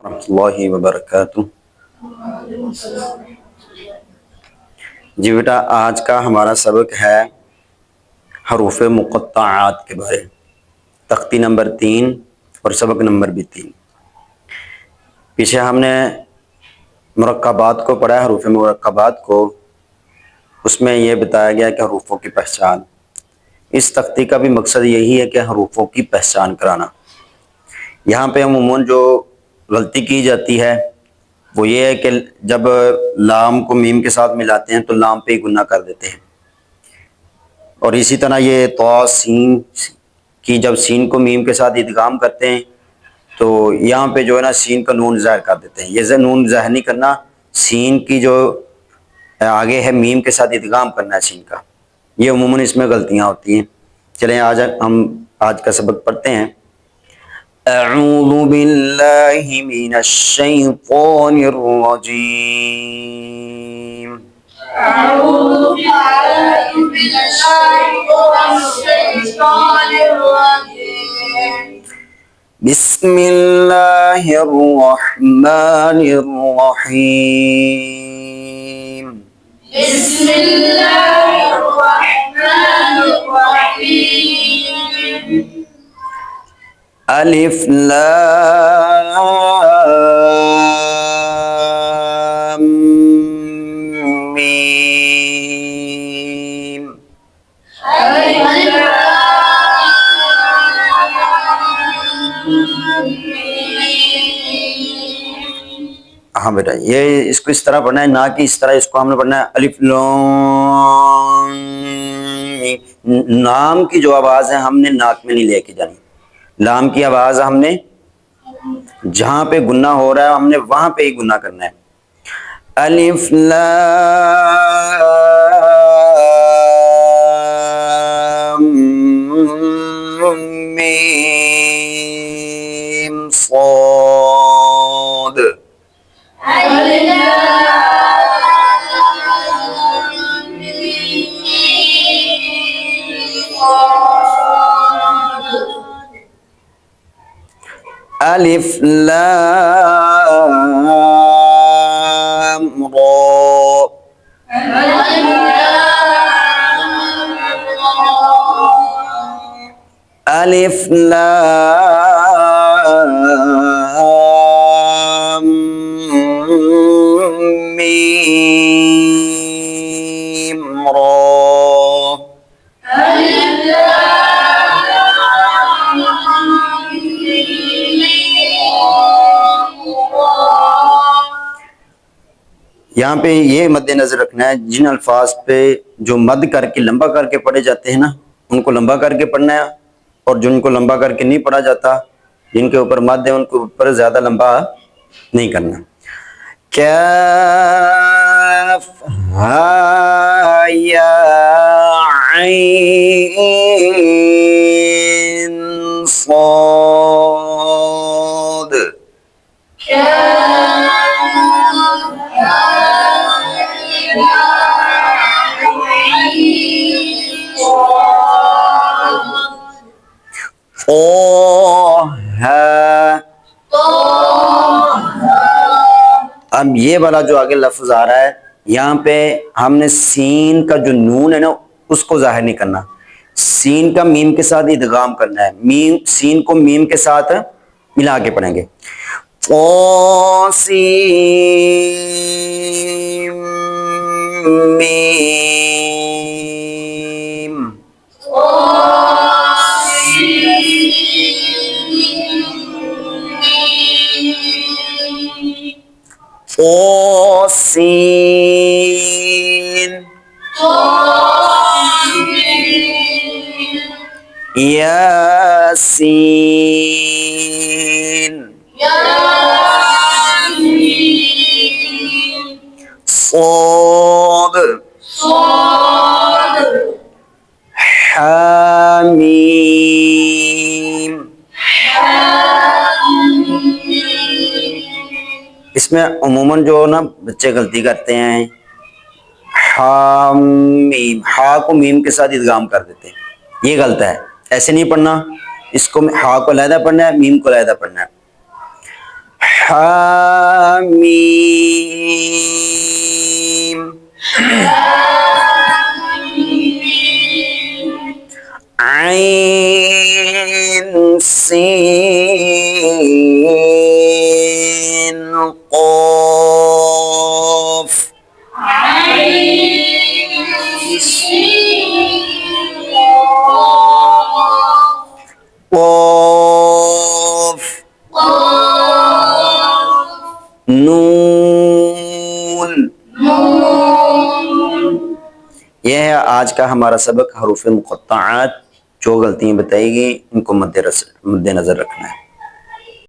रहमतुल्लाहि व बरकातुहू। जी बेटा, आज का हमारा सबक है हरूफ मुक़त्तआत के बारे में। तख्ती नंबर 3 और सबक नंबर भी 3। पीछे हमने मुरक्कबात को पढ़ा, हरूफ मुरक्कबात को। उसमें यह बताया गया कि हरूफों की पहचान। इस तख्ती का भी मकसद यही है कि हरूफों की पहचान कराना। यहाँ पे अमूमन जो गलती की जाती है वो ये है कि जब लाम को मीम के साथ मिलाते हैं तो लाम पे ही गुन्ना कर देते हैं। और इसी तरह ये तो सीन की जब सीन को मीम के साथ इदगाम करते हैं तो यहाँ पे जो है ना सीन का नून ज़ाहिर कर देते हैं। ये नून ज़ाहिर नहीं करना, सीन की जो आगे है मीम के साथ इदगाम करना है सीन का। ये अमूमन इसमें गलतियाँ होती हैं। चलें आज हम आज का सबक पढ़ते हैं। अऊज़ु बिल्लाहि मिनश शैतानिर रजीम। أعوذ بالله من الشيطان الرجيم. बिस्मिल्लाहिर रहमानिर रहीम। بسم الله الرحمن الرحيم. अलिफ लाम मीम। हाँ बेटा, ये इसको इस तरह पढ़ना है, ना कि इस तरह इसको हमने पढ़ना है अलिफ लाम मीम। नाम की जो आवाज़ है हमने नाक में नहीं लेके जानी। लाम की आवाज़ हमने जहाँ पे गुन्ना हो रहा है हमने वहाँ पे ही गुन्ना करना है। अलिफ लाम मीम साद। अलिफ लाम रा। अलिफ लाम मीम रा। यहाँ पे ये मद्देनजर रखना है, जिन अल्फाज पे जो मद करके लंबा करके पढ़े जाते हैं ना उनको लंबा करके पढ़ना है, और जिनको लंबा करके नहीं पढ़ा जाता, जिनके ऊपर मद है उनके ऊपर ज़्यादा लंबा नहीं करना। कैफ हा या ऐन साद। अब ये वाला जो आगे लफ्ज आ रहा है यहाँ पे हमने सीन का जो नून है ना उसको जाहिर नहीं करना, सीन का मीम के साथ इदगाम करना है। मीम सीन को मीम के साथ मिला के पढ़ेंगे। ओ सीन मीम। ओ सीन यासीन صاد हामीम। इसमें अमूमन जो ना बच्चे गलती करते हैं, हामीम हा को मीम के साथ इदगाम कर देते हैं, ये गलत है। ऐसे नहीं पढ़ना, इसको हा को अलहदा पढ़ना है, मीम को अलहदा पढ़ना है। हामीम आइन सीन क़ाफ क़ाफ नून। यह है आज का हमारा सबक हरूफ मुक़त्तआत। जो गलतियां बताई गई इनको मद्देनजर रखना है।